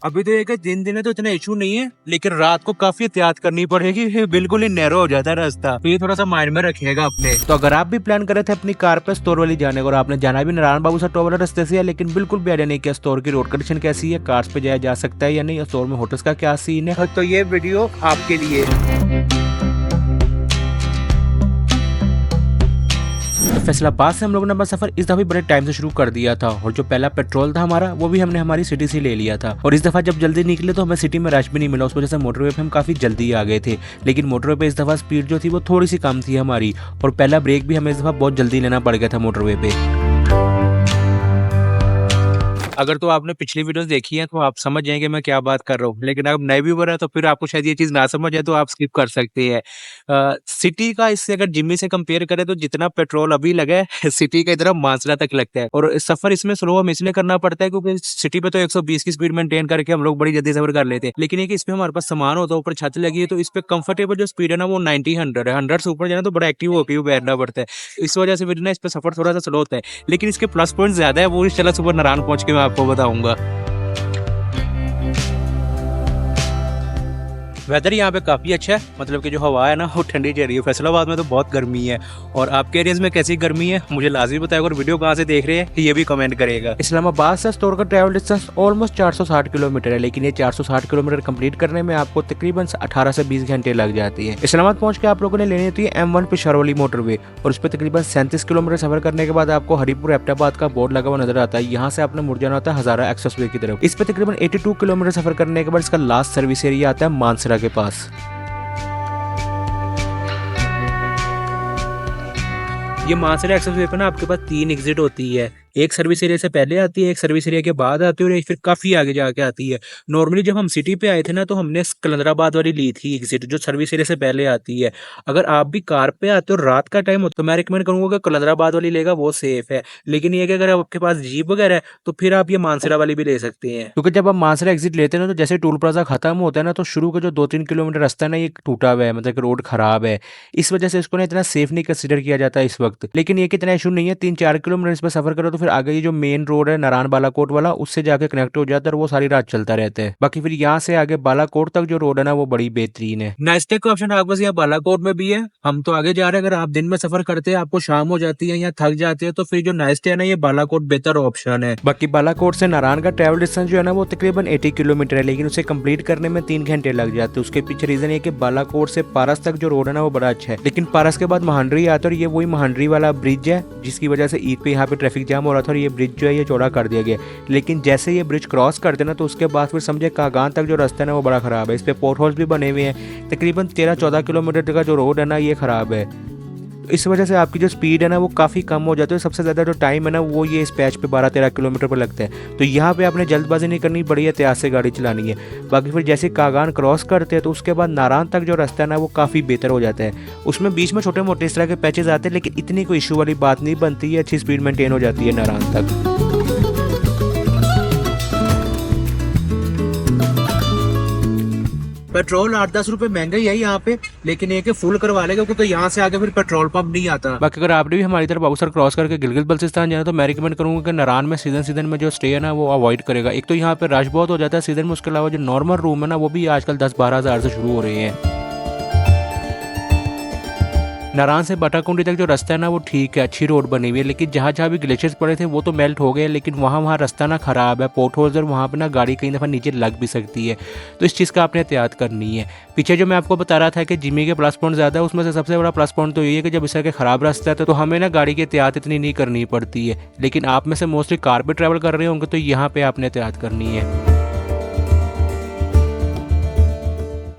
अभी तो एक दिन दिन है तो इतना इशू नहीं है, लेकिन रात को काफी एहतियात करनी पड़ेगी, बिल्कुल ही नैरो हो जाता है रास्ता, तो ये थोड़ा सा माइंड में रखिएगा अपने। तो अगर आप भी प्लान कर रहे थे अपनी कार पे स्टोर वाली जाने को और आपने जाना भी नारायण बाबू सर वाले रास्ते से है, लेकिन बिल्कुल भी आइडिया नहीं किया स्टोर की रोड कंडीशन कैसी है, कार्स पे जाया जा सकता है या नहीं, स्टोर में होटल्स का क्या सीन है, तो ये वीडियो आपके लिए। तो फैसलाबाद से हम लोगों ने अपना सफर इस दफा बड़े टाइम से शुरू कर दिया था और जो पहला पेट्रोल था हमारा वो भी हमने हमारी सिटी से ले लिया था। और इस दफा जब जल्दी निकले तो हमें सिटी में रश भी नहीं मिला, उस वजह से मोटरवे पे हम काफी जल्दी आ गए थे। लेकिन मोटरवे पे इस दफा स्पीड जो थी वो थोड़ी सी कम थी हमारी, और पहला ब्रेक भी हमें इस दफा बहुत जल्दी लेना पड़ गया था मोटरवे पे। अगर तो आपने पिछली वीडियोस देखी है तो आप समझ जाएंगे मैं क्या बात कर रहा हूँ, लेकिन अगर नए व्यूअर है तो फिर आपको शायद ये चीज ना समझ आए तो आप स्किप कर सकते हैं। सिटी का इससे अगर जिम्मी से कंपेयर करें तो जितना पेट्रोल अभी लगा है सिटी का इतना मानसरा तक लगता है। और सफर इसमें स्लो हम इसलिए करना पड़ता है क्योंकि सिटी पे तो 120 की स्पीड मेंटेन करके हम लोग बड़ी जल्दी सफर कर लेते हैं, लेकिन ये कि इसमें हमारे पास सामान होता है, ऊपर छत लगी है, तो इस पे कंफर्टेबल जो स्पीड है ना वो 90-100 है। 100 से ऊपर जाना तो बड़ा एक्टिव होकर बैठना पड़ता है, इस वजह से फिर ना इस पे सफर थोड़ा सा स्लो होता है। लेकिन इसके प्लस पॉइंट ज्यादा है, वो इस चला सुबह नारायण पहुंच के मैं आपको बताऊंगा। वेदर यहाँ पे काफ़ी अच्छा है, मतलब कि जो हवा है ना वो ठंडी चल रही है। फैसलाबाद में तो बहुत गर्मी है, और आपके एरियाज में कैसी गर्मी है मुझे लाजमी बताएगा, और वीडियो कहाँ से देख रहे हैं ये भी कमेंट करेगा। इस्लामाबाद से स्टोर का ट्रैवल डिस्टेंस ऑलमोस्ट 460 किलोमीटर है, लेकिन ये 460 किलोमीटर कंप्लीट करने में आपको तकरीबन 18 से 20 घंटे लग जाती है। इस्लामाबाद पहुंच के आप लोगों ने लेनी होती है M1 पिशावर वाली मोटरवे, और उस पर तकरीबन 37 किलोमीटर सफर करने के बाद आपको हरिपुर एबटाबाद का बोर्ड लगा हुआ नजर आता है। यहाँ से आपने मुड़ जाना होता है हजारा एक्सप्रेसवे की तरफ। इस पर तकरीबन 82 किलोमीटर सफर करने के बाद इसका लास्ट सर्विस एरिया आता है मानसरा के पास। ये मानसरा एक्सप्रेसवे पे ना आपके पास 3 एग्जिट होती है, एक सर्विस एरिया से पहले आती है, एक सर्विस एरिया के बाद आती है, और एक फिर काफी आगे जाके आती है। नॉर्मली जब हम सिटी पे आए थे ना तो हमने कलंदराबाद वाली ली थी एग्जिट, जो सर्विस एरिया से पहले आती है। अगर आप भी कार पे आते हो रात का टाइम हो तो मैं रिकमेंड करूंगा कि कलंदराबाद वाली लेगा, वो सेफ है। लेकिन ये कि अगर आपके पास जीप वगैरह है तो फिर आप ये मानसरा वाली भी ले सकते हैं, क्योंकि जब आप मानसरा एग्जिट लेते हैं ना तो जैसे टोल प्लाजा खत्म होता है ना तो शुरू के जो 2-3 किलोमीटर रास्ता है ना ये टूटा हुआ है, मतलब कि रोड खराब है, इस वजह से इसको ना इतना सेफ नहीं कंसिडर किया जाता है इस वक्त। लेकिन ये कितना इशू नहीं है, 3-4 किलोमीटर इस पर सफर करो तो फिर आगे ये जो मेन रोड है नारायण बालाकोट वाला उससे जाके कनेक्ट हो जाता है, और वो सारी रात चलता रहता है। बाकी फिर यहाँ से आगे बालाकोट तक जो रोड है ना वो बड़ी बेहतरीन है। नाइस्टे का ऑप्शन आपके पास यहाँ बालाकोट में भी है। हम तो आगे जा रहे हैं, अगर आप दिन में सफर करते हैं आपको शाम हो जाती है या थक जाते हैं तो फिर जो नाइस्टे है ना ये बालाकोट बेहतर ऑप्शन है। बाकी बालाकोट से नारायण का ट्रैवल डिस्टेंस जो है ना वो तकरीबन 80 किलोमीटर है, लेकिन उसे कंप्लीट करने में 3 घंटे लग जाते हैं। उसके पीछे रीजन ये कि बालाकोट से पारस तक जो रोड है ना वो बड़ा अच्छा है, लेकिन पारस के बाद महांडरी आता है, और ये वही महांडरी वाला ब्रिज है जिसकी वजह से ईद पे यहाँ पे ट्रैफिक जाम हो रहा था, और ये ब्रिज जो है ये चौड़ा कर दिया गया। लेकिन जैसे ये ब्रिज क्रॉस करते ना तो उसके बाद फिर समझे कागान तक जो रास्ता है ना वो बड़ा खराब है, इस पे पोर्ट होल्स भी बने हुए हैं। तकरीबन 13-14 किलोमीटर का जो रोड है ना ये खराब है, तो इस वजह से आपकी जो स्पीड है ना वो काफ़ी कम हो जाती है। सबसे ज़्यादा जो टाइम है ना वो ये इस पैच पे 12-13 किलोमीटर पर लगता है, तो यहाँ पे आपने जल्दबाजी नहीं करनी, बड़ी एहतियात से गाड़ी चलानी है। बाकी फिर जैसे कागान क्रॉस करते हैं तो उसके बाद नारायण तक जो रास्ता है ना वो काफ़ी बेहतर हो जाता है। उसमें बीच में छोटे मोटे इस तरह के पैचेज आते हैं, लेकिन इतनी कोई इशू वाली बात नहीं बनती है, अच्छी स्पीड मेंटेन हो जाती है नारायण तक। पेट्रोल 8-10 रुपए महंगा ही है यहाँ पे, लेकिन ये कि फुल करवा लेगा क्योंकि यहाँ से आगे फिर पेट्रोल पंप नहीं आता। बाकी अगर आपने भी हमारी तरफ अवसर क्रॉस करके गिलगित बल्चिस्तान जाना तो मैं रिकमेंड करूंगा कि नारायण में सीजन में जो स्टे है ना वो अवॉइड करेगा। एक तो यहाँ पे रश बहुत हो जाता है सीजन में, उसके अलावा जो नॉर्मल रूम है ना वो भी आजकल 10-12 हज़ार से शुरू हो रहे हैं। नारायण से बाटाकुंडी तक जो रास्ता है ना वो ठीक है, अच्छी रोड बनी हुई है, लेकिन जहाँ जहाँ भी ग्लेशियर्स पड़े थे वो तो मेल्ट हो गए, लेकिन वहाँ रास्ता ना खराब है, पोर्ट होल्स, और वहाँ पे ना गाड़ी कई दफ़ा नीचे लग भी सकती है, तो इस चीज़ का आपने एहतियात करनी है। पीछे जो मैं आपको बता रहा था कि जिम्मी के प्लस पॉइंट ज़्यादा है, उसमें से सबसे बड़ा प्लस पॉइंट तो ये है कि जब इस तरह के खराब रास्ता है तो हमें ना गाड़ी की एहतियात इतनी नहीं करनी पड़ती है। लेकिन आप में से मोस्टली कार पर ट्रैवल कर रहे होंगे तो यहाँ पर आपने एहतियात करनी है।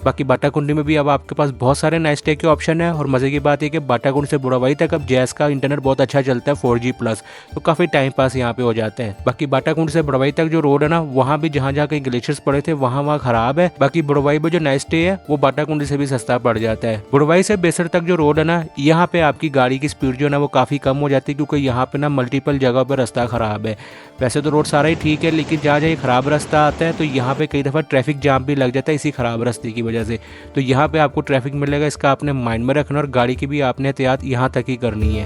बाकी बाटाकुंडी में भी अब आपके पास बहुत सारे नाइट स्टे के ऑप्शन है, और मज़े की बात है कि बाटाकुंडी से बुढ़ावाई तक अब जैस का इंटरनेट बहुत अच्छा चलता है 4G प्लस, तो काफ़ी टाइम पास यहाँ पे हो जाते हैं। बाकी बाटाकुंडी से बुढ़ावाई तक जो रोड है ना वहाँ भी जहाँ जहाँ कहीं ग्लेशियर्स पड़े थे वहाँ खराब है। बाकी बुढ़ावाई में जो नाइट स्टे है वो बाटाकुंडी से भी सस्ता पड़ जाता है। बुढ़ावाई से बेसर तक जो रोड है ना यहाँ पे आपकी गाड़ी की स्पीड जो है ना वो काफ़ी कम हो जाती है, क्योंकि यहाँ पे ना मल्टीपल जगह पर रास्ता खराब है। वैसे तो रोड सारा ही ठीक है, लेकिन जहाँ जहाँ खराब रास्ता आता है तो यहाँ पे कई दफ़ा ट्रैफिक जाम भी लग जाता है इसी खराब रास्ते की वजह से, तो यहाँ पे आपको ट्रैफिक मिलेगा, इसका आपने माइंड में रखना, और गाड़ी की भी आपने एहतियात यहाँ तक ही करनी है।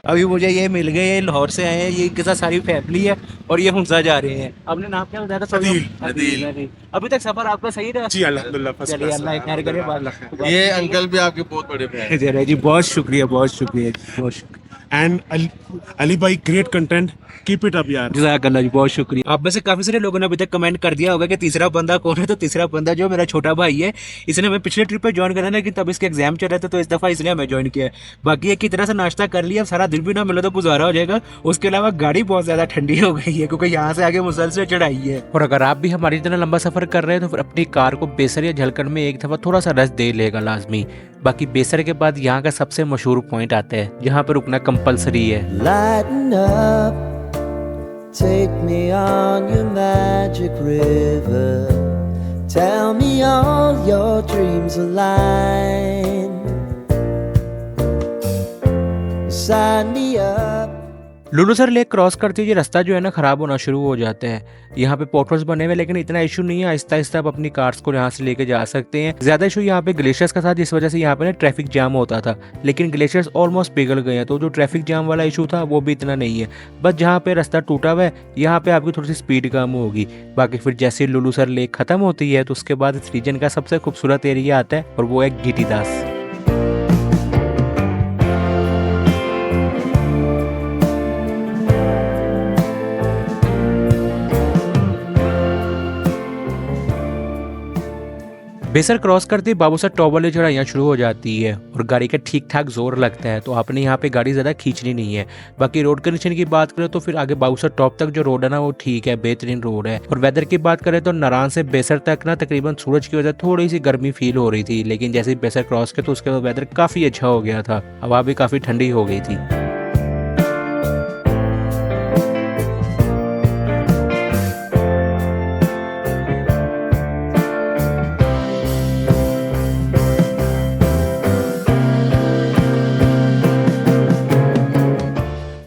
अभी मुझे ये मिल गए, ये लाहौर से आए हैं, ये इनके साथ सारी फैमिली है और ये हुंसा जा रहे हैं। आपने नाम क्या बताया था? नदील। अभी तक सफर आपका सही रहा? जी अल्हम्दुलिल्लाह फर्स्ट चलिए क्लास। अल्लाह खैर करे। बात ये अंकल भी आपके बहुत बड़े फैन जी जी, बहुत शुक्रिया, बहुत शुक्रिया, बहुत शुक्रिया। एंड अली भाई great content, keep it up यार। जज़ाकल्लाह जी, बहुत शुक्रिया। आप में से काफी सारे लोगों ने अभी तक कमेंट कर दिया होगा कि तीसरा बंदा कौन है। तो तीसरा बंदा जो मेरा छोटा भाई है, इसने हमें पिछले ट्रिप पे ज्वाइन करा, लेकिन तब इसके एग्जाम चल रहे थे, तो इस दफा इसने हमें ज्वाइन किया है। बाकी एक की तरह से नाश्ता कर लिया, अब सारा दिन भी ना मिला तो गुजारा हो जाएगा। उसके अलावा गाड़ी बहुत ज्यादा ठंडी हो गई है, क्योंकि यहाँ से आगे मुसलसल चढ़ाई है। और अगर आप भी हमारी तरह लंबा सफर कर रहे हैं तो फिर अपनी कार को बेसर या झलकड़ में एक दफा थोड़ा सा रेस्ट दे लेगा लाजमी। बाकी बेसर के बाद यहाँ का सबसे मशहूर पॉइंट आता है जहाँ पर रुकना कंपलसरी है। Lighten up, take me on your magic river. Tell me all your dreams align. Sign me up. Lulusar lake cross करते हुए ये रास्ता जो है ना खराब होना शुरू हो जाता है। यहाँ पे पोर्टल्स बने हुए, लेकिन इतना इशू नहीं है। आहिस्ता आहिस्ता आप अपनी कार्स को यहाँ से लेके जा सकते हैं। ज्यादा इशू यहाँ पे ग्लेशियर्स का था, जिस वजह से यहाँ पे ना ट्रैफिक जाम होता था, लेकिन ग्लेशियर्स ऑलमोस्ट पिघल गए हैं, तो जो ट्रैफिक जाम वाला इशू था वो भी इतना नहीं है। बस जहाँ पे रास्ता टूटा हुआ है, यहाँ पे आपकी थोड़ी सी स्पीड कम होगी। बाकी फिर जैसे लुलुसर लेक खत्म होती है तो उसके बाद इस रीजन का सबसे खूबसूरत एरिया आता है और वो है गिटीदास। बेसर क्रॉस करते ही बाबूसर टॉप वाली चढ़ाइयाँ शुरू हो जाती है और गाड़ी का ठीक ठाक जोर लगता है, तो आपने यहाँ पे गाड़ी ज़्यादा खींचनी नहीं है। बाकी रोड कंडीशन की बात करें तो फिर आगे बाबूसर टॉप तक जो रोड है ना वो ठीक है, बेहतरीन रोड है। और वेदर की बात करें तो नारायण से बेसर तक ना तकरीबन सूरज की वजह थोड़ी सी गर्मी फील हो रही थी, लेकिन जैसे ही बेसर क्रॉस किया तो उसके बाद वेदर काफ़ी अच्छा हो गया था, हवा भी काफ़ी ठंडी हो गई थी।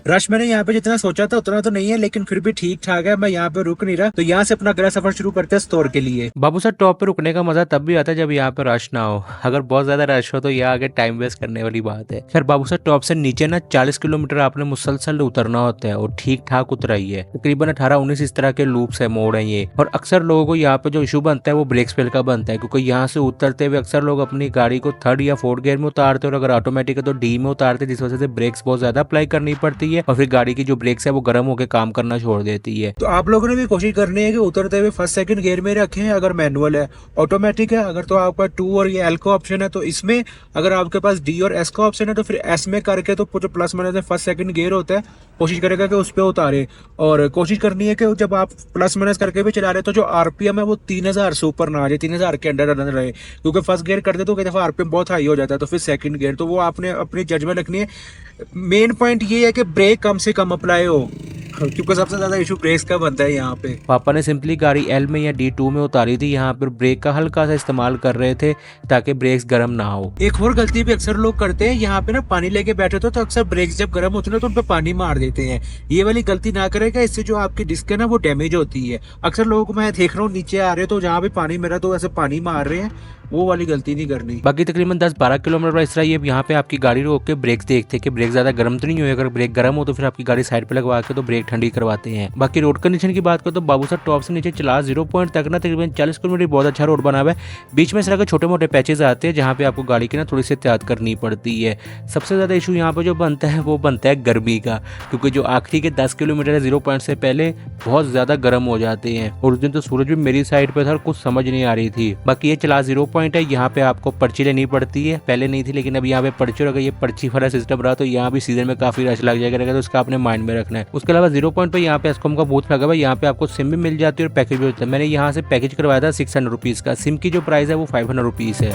रश मैंने यहाँ पे जितना सोचा था उतना तो नहीं है, लेकिन फिर भी ठीक ठाक है। मैं यहाँ पे रुक नहीं रहा, तो यहाँ से अपना अगला सफर शुरू करते हैं स्टोर के लिए। बाबूसर टॉप पे रुकने का मजा तब भी आता है जब यहाँ पे रश ना हो। अगर बहुत ज्यादा रश हो तो यहाँ आगे टाइम वेस्ट करने वाली बात है। खैर बाबूसर टॉप से नीचे ना 40 किलोमीटर आपने मुसलसल उतरना होता है और ठीक ठाक उतराई है। तकरीबन 18-19 इस तरह के लूप्स है, मोड़ है ये। और अक्सर लोगों को यहाँ पे जो इशू बनता है वो ब्रेक स्पेल का बनता है, क्योंकि यहाँ से उतरते हुए अक्सर लोग अपनी गाड़ी को 3rd या 4th गियर में उतारते हैं, और अगर ऑटोमेटिक है तो D में उतारते हैं, जिस वजह से ब्रेक्स बहुत ज्यादा अप्लाई करनी पड़ती है और फिर गाड़ी की जो ब्रेक्स है वो गर्म होकर काम करना छोड़ देती है। तो आप लोगों ने भी कोशिश करनी है कि उतरते हुए 1st 2nd गियर में रखें। अगर मैनुअल है, ऑटोमेटिक है, अगर तो आपका 2 और ये L का ऑप्शन है तो इसमें, अगर आपके पास D और S का ऑप्शन है तो फिर S में करके तो जो plus minus 1st 2nd gear होता है कोशिश करेगा कि उस पर उतारे। और कोशिश करनी है कि जब आप प्लस माइनस करके भी चला रहे तो जो आरपीएम है वो 3000 से ऊपर ना आ जाए, 3000 के अंडर रन रहे, क्योंकि फर्स्ट गियर करते तो कई दफा आरपीएम बहुत हाई हो जाता है, तो फिर 2nd गियर तो वो आपने अपनी जजमेंट रखनी है। मेन पॉइंट ये है कि ब्रेक कम से कम अप्लाई हो, क्योंकि सबसे ज्यादा इशू ब्रेक्स का बनता है यहाँ पे। पापा ने सिंपली गाड़ी L में या D2 में उतारी थी, यहाँ पर ब्रेक का हल्का सा इस्तेमाल कर रहे थे ताकि ब्रेक्स गर्म ना हो। एक और गलती भी अक्सर लोग करते हैं, यहाँ पे ना पानी लेके बैठे तो अक्सर ब्रेक्स जब गर्म होते हैं तो उन पे पानी मार देते हैं। ये वाली गलती ना करेगा, इससे जो आपकी डिस्क है ना वो डैमेज होती है। अक्सर लोगों को मैं देख रहा हूँ नीचे आ रहे हो तो जहाँ पे पानी मेरा तो ऐसे पानी मार रहे हैं, वो वाली गलती नहीं करनी। बाकी तकरीबन 10-12 किलोमीटर इस तरह ये यहाँ पे आपकी गाड़ी रोक के ब्रेक्स देखते हैं कि ब्रेक ज्यादा गर्म तो नहीं हुए। अगर ब्रेक गर्म हो तो फिर आपकी गाड़ी साइड पे लगवा के तो ब्रेक ठंडी करवाते हैं। बाकी रोड कंडीशन की बात करो तो बाबूसर टॉप से नीचे चला 0 पॉइंट तक ना तकरीबन 40 किलोमीटर बहुत अच्छा रोड बना हुआ है। बीच में इस तरह के छोटे मोटे पैचेज आते हैं जहाँ पे आपको गाड़ी की ना थोड़ी सी एहतियात करनी पड़ती है। सबसे ज्यादा इशू यहाँ पे जो बनता है वो बनता है गर्मी का, क्योंकि जो आखिरी के 10 किलोमीटर है 0 पॉइंट से पहले बहुत ज्यादा गर्म हो जाते हैं। और उस दिन तो सूरज भी मेरी साइड पे था, कुछ समझ नहीं आ रही थी। बाकी ये चला 0 पॉइंट है, यहाँ पे आपको पर्ची लेनी पड़ती है, पहले नहीं थी लेकिन अब यहाँ पे पर्ची, और अगर ये पर्ची वाला सिस्टम रहा तो यहाँ भी सीजन में काफी रश लग जाएगा, तो उसका आपने माइंड में रखना है। उसके अलावा 0 पॉइंट पे यहाँ पे एस्कॉम का बूथ लगा हुआ है, यहाँ पे आपको सिम भी मिल जाती है और पैकेज भी होता है। मैंने यहाँ से पैकेज करवाया था 600 रुपीज का, सिम की जो प्राइस है वो 500 रुपीज है।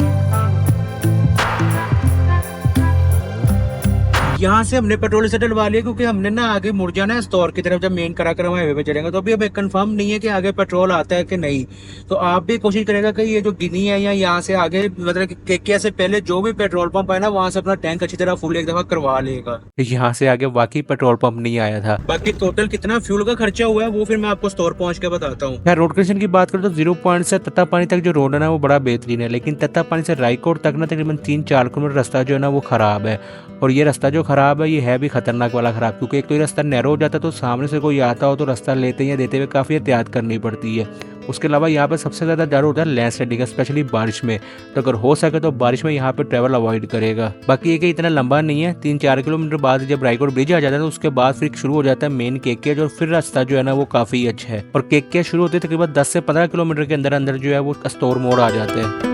यहाँ से हमने पेट्रोल से डलवा लिया क्योंकि हमने ना आगे मुड़ जाना है स्टोर की तरफ, जब मेन कराक्रम हाईवे पे चलेंगे। तो अभी हमें कंफर्म नहीं है कि आगे पेट्रोल आता है कि नहीं। तो आप भी कोशिश करेगा कि ये जो गिनी है या यहाँ से आगे मतलब केकिया से पहले जो भी पेट्रोल पंप है ना, वहाँ से अपना टैंक अच्छी तरह फुल एक दफा करवा लेगा। यहाँ से आगे वाकई पेट्रोल पंप नहीं आया था। बाकी टोटल कितना फ्यूल का खर्चा हुआ है वो फिर मैं आपको स्टोर पहुँच के बताता हूँ। यार रोड कंडीशन की बात करें तो 0 पॉइंट से तत्तापानी तक जो रोड है ना वो बड़ा बेहतरीन है, लेकिन तत्तापानी से रायकोट तक ना तकरीबन 3-4 किलोमीटर रास्ता जो है ना वो खराब है। और ये रास्ता जो खराब है ये है भी खतरनाक वाला खराब, क्योंकि एक तो ये रास्ता नैरो हो जाता है, तो सामने से कोई आता हो तो रास्ता लेते या देते हुए काफ़ी एहतियात करनी पड़ती है। उसके अलावा यहाँ पे सबसे ज़्यादा डर होता है लैंडस्लाइडिंग का, स्पेशली बारिश में। तो अगर हो सके तो बारिश में यहाँ पे ट्रैवल अवॉइड करेगा। बाकी ये कि इतना लंबा नहीं है, 3-4 किलोमीटर बाद जब रायकोट ब्रिज आ जाता है तो उसके बाद फिर शुरू हो जाता है मेन केकेज, और फिर रास्ता जो है ना वो काफ़ी अच्छा है। और केकेज शुरू होते तकरीबन 10 से 15 किलोमीटर के अंदर अंदर जो है वो स्टोर मोड़ आ जाते हैं।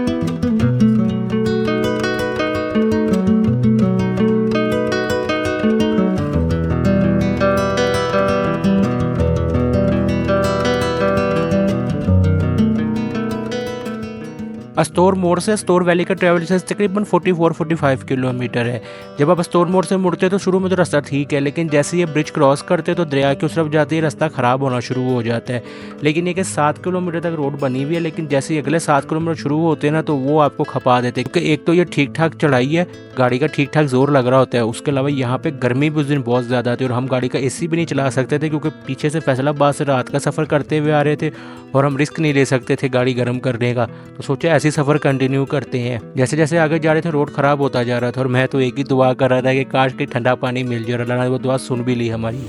अस्टोर मोड़ से अस्टोर वैली का ट्रैवल डिस्टेंस तकरीबन 44-45 किलोमीटर है। जब आप अस्टोर मोड़ से मुड़ते तो शुरू में तो रास्ता ठीक है, लेकिन जैसे ये ब्रिज क्रॉस करते तो दरिया की उस तरफ जाते ही रास्ता ख़राब होना शुरू हो जाता है। लेकिन ये कि 7 किलोमीटर तक रोड बनी हुई है, लेकिन जैसे ही अगले 7 किलोमीटर शुरू होते हैं ना तो वो आपको खपा देते हैं, क्योंकि एक तो ये ठीक ठाक चढ़ाई है, गाड़ी का ठीक ठाक जोर लग रहा होता है। उसके अलावा यहाँ पे गर्मी भी उस दिन बहुत ज़्यादा थी और हम गाड़ी का AC भी नहीं चला सकते थे, क्योंकि पीछे से फैसलाबाद से रात का सफ़र करते हुए आ रहे थे और हम रिस्क नहीं ले सकते थे गाड़ी गर्म करने का। तो सोचा ऐसे सफ़र कंटिन्यू करते हैं। जैसे जैसे आगे जा रहे थे रोड ख़राब होता जा रहा था और मैं तो एक ही दुआ कर रहा था कि काश के ठंडा पानी मिल जाए। अल्लाह ने वो दुआ सुन भी ली हमारी।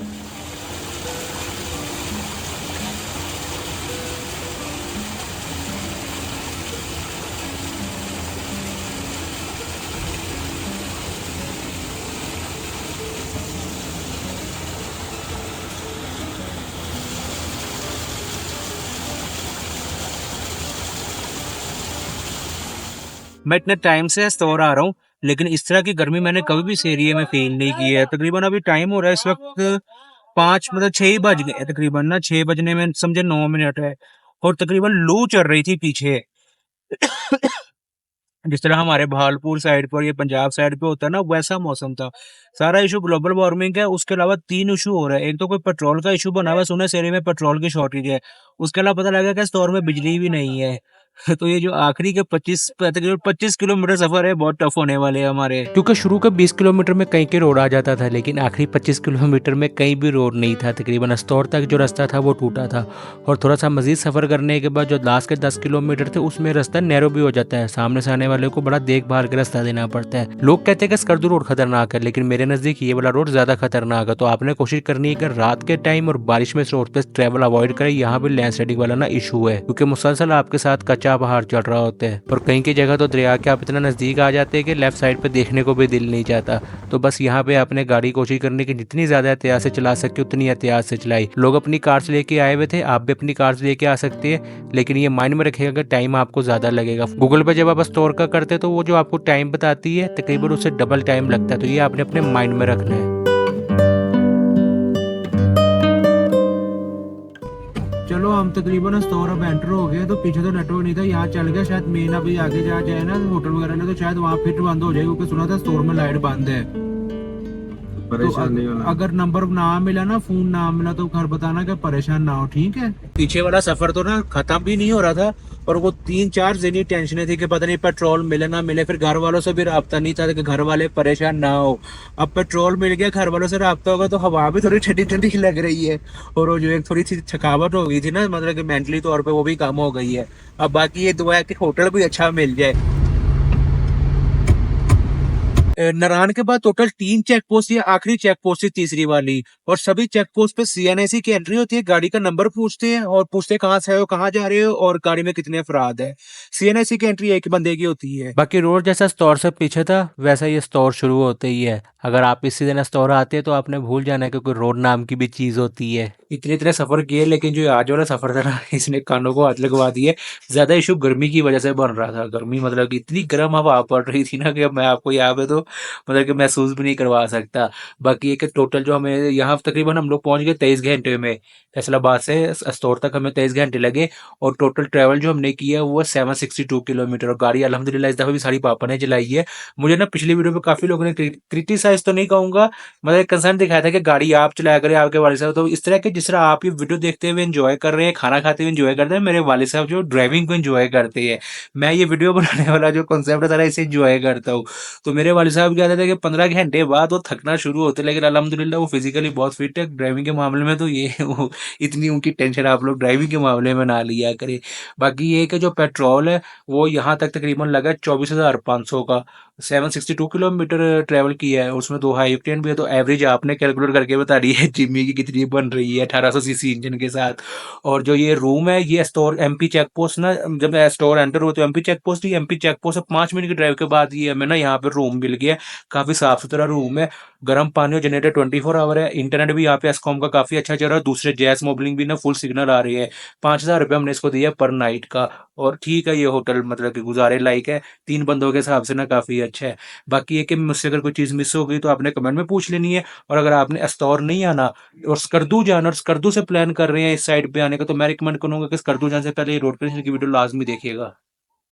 मैं इतने टाइम से स्टोर आ रहा हूँ, लेकिन इस तरह की गर्मी मैंने कभी भी इस एरिया में फील नहीं की है। तकरीबन अभी टाइम हो रहा है इस वक्त 5 मतलब 6 ही बज गए तकरीबन ना, 6 बजने में समझे 9 मिनट है और तकरीबन लू चल रही थी पीछे। जिस तरह हमारे भागलपुर साइड पर, ये पंजाब साइड पे होता है ना, वैसा मौसम था। सारा इशू ग्लोबल वार्मिंग है। उसके अलावा 3 इशू हो रहा है। एक तो कोई पेट्रोल का इशू बना हुआ है, सुना इस एरिया में पेट्रोल की शॉर्टेज है। उसके अलावा पता लगा कि स्टोर में बिजली भी नहीं है। तो ये जो आखिरी के 25 किलोमीटर सफर है बहुत टफ होने वाले हैं हमारे। क्योंकि शुरू के 20 किलोमीटर में कहीं के रोड आ जाता था, लेकिन आखिरी 25 किलोमीटर में कहीं भी रोड नहीं था। तकरीबन अस्टोर तक जो रास्ता था वो टूटा था और थोड़ा सा मजीद सफ़र करने के बाद जो लास्ट के 10 किलोमीटर थे उसमें रास्ता नैरो भी हो जाता है। सामने से आने वाले को बड़ा देखभाल के रास्ता देना पड़ता है। लोग कहते हैं कि स्कर्दू रोड खतरनाक है, लेकिन मेरे नज़दीक ये वाला रोड ज़्यादा खतरनाक है। तो आपने कोशिश करनी है कि रात के टाइम और बारिश में इस रोड पर ट्रैवल अवॉइड करें। यहाँ पे लैंडस्लाइडिंग वाला ना इशू है, क्योंकि मुसलसल आपके साथ कच्चा पहाड़ चल रहा होते हैं और कहीं की जगह तो दरिया के आप इतना नज़दीक आ जाते हैं कि लेफ्ट साइड पे देखने को भी दिल नहीं चाहता। तो बस यहाँ पे आपने गाड़ी कोशिश करने की जितनी ज़्यादा एहतियात से चला सके उतनी एहतियात से चलाई। लोग अपनी कार से लेके आए हुए थे, आप भी अपनी कार से लेके आ सकते हैं, लेकिन ये माइंड में रखिएगा कि टाइम आपको ज़्यादा लगेगा। गूगल पे जब आप स्टोर का करते हैं तो वो जो आपको टाइम बताती है तकरीबन उससे डबल टाइम लगता है। तो ये आपने अपने माइंड में रखना है। चलो हम तकरीबन स्टोर अब एंटर हो गए, तो पीछे तो नेटवर्क नहीं था, यहाँ चल गया। शायद मेन अभी आगे जा जाए ना होटल वगैरह में, तो शायद वहाँ फिर बंद हो जाए, क्योंकि सुना था स्टोर में लाइट बंद है। परेशान नहीं होना। अगर नंबर ना मिला ना, फोन ना मिला, तो घर बताना कि परेशान ना हो, ठीक है। पीछे वाला सफर तो ना खत्म भी नहीं हो रहा था और वो 3-4 दिन ही टेंशन थी कि पता नहीं पेट्रोल मिले ना मिले। फिर घर वालों से भी राब्ता नहीं था कि घर वाले परेशान ना हो। अब पेट्रोल मिल गया, घर वालों से राब्ता होगा, तो हवा भी थोड़ी ठंडी ठंडी लग रही है और वो जो एक थोड़ी सी थकावट हो गई थी ना, मतलब कि मेंटली तौर पे, वो भी कम हो गई है। अब बाकी ये दुआ है कि होटल भी अच्छा मिल जाए। नारायण के बाद टोटल 3 चेक पोस्ट, ये आखिरी चेक पोस्ट थी तीसरी वाली, और सभी चेक पोस्ट पे CNSE की एंट्री होती है। गाड़ी का नंबर पूछते हैं और पूछते हैं कहाँ से हो, कहाँ जा रहे हो और गाड़ी में कितने अफराद है। CNSE की एंट्री एक बंदे की होती है। बाकी रोड जैसा स्टोर से पीछे था वैसा ये स्टोर शुरू होते ही है। अगर आप इसी दिन स्टोर आते हैं तो आपने भूल जाना है, क्योंकि रोड नाम की भी चीज़ होती है। इतने सफ़र किए, लेकिन जो आज वाला सफ़र था ना, इसने कानों को हाथ लगवा दिए। ज़्यादा इशू गर्मी की वजह से बन रहा था। गर्मी मतलब कि इतनी गर्म हवा पड़ रही थी ना कि अब मैं आपको याद है तो मतलब कि महसूस भी नहीं करवा सकता। बाकी एक टोटल जो हमें यहाँ तकरीबन हम लोग पहुँच गए 23 घंटे में, फैसलाबाद से एस्टोर तक हमें 23 घंटे लगे और टोटल ट्रैवल जो हमने किया वो 762 किलोमीटर, और गाड़ी अल्हम्दुलिल्लाह इस दफ़ा भी सारी पापा ने चलाई है। मुझे ना पिछली वीडियो में काफ़ी लोगों ने क्रिटिसाइज़ तो नहीं कहूँगा, मतलब एक कंसर्न दिखाया था कि गाड़ी आप चलाया करें, आपके वालिद साहब, तो इस तरह के जिस तरह आप ये वीडियो देखते हुए एन्जॉय कर रहे हैं, खाना खाते हुए एन्जॉय करते हैं, मेरे वालिद साहब जो ड्राइविंग को एन्जॉय करते हैं। मैं ये वीडियो बनाने वाला जो कॉन्सेप्ट है सारा इसे एन्जॉय करता हूँ। तो मेरे वालिद साहब कहते थे कि 15 घंटे बाद वो थकना शुरू होते, लेकिन अल्हम्दुलिल्लाह वो फिज़िकली बहुत फिट है। ड्राइविंग के मामले में तो ये वो इतनी उनकी टेंशन आप लोग ड्राइविंग के मामले में ना लिया करें। बाकी ये है कि जो पेट्रोल है वो यहाँ तक तकरीबन लगा 24,500 का। 762 किलोमीटर ट्रैवल किया है, उसमें 2 हाई ऑक्टेन भी है, तो एवरेज आपने कैलकुलेट करके बता दी है जिम्मी की कितनी बन रही है 1800 सीसी इंजन के साथ। और जो ये रूम है ये स्टोर एमपी चेक पोस्ट ना, जब स्टोर एंटर हुए तो एमपी चेक पोस्ट ही, एमपी चेक पोस्ट से 5 मिनट की ड्राइव के बाद ये हमें ना यहाँ पे रूम मिल गया। काफ़ी साफ सुथरा रूम है, गर्म पानी और जनरेटर 24 आवर है, इंटरनेट भी यहाँ पे एस्कॉम का काफ़ी अच्छा चल रहा है, दूसरे जैस मोबलिंग भी ना फुल सिग्नल आ रही है। 5,000 रुपये हमने इसको दिया पर नाइट का, और ठीक है ये होटल मतलब कि गुजारे लायक है, 3 बंदों के हिसाब से ना काफ़ी अच्छा है। बाकी ये कि मुझसे अगर कोई चीज़ मिस हो गई तो आपने कमेंट में पूछ लेनी है, और अगर आपने एस्तौर नहीं आना और स्कर्दू जाना और स्कर्दू से प्लान कर रहे हैं इस साइड पे आने का, तो मैं रिकमेंड करूँगा कि स्कर्दू जाने से पहले ये रोड कंडीशन की वीडियो लाज़मी देखिएगा।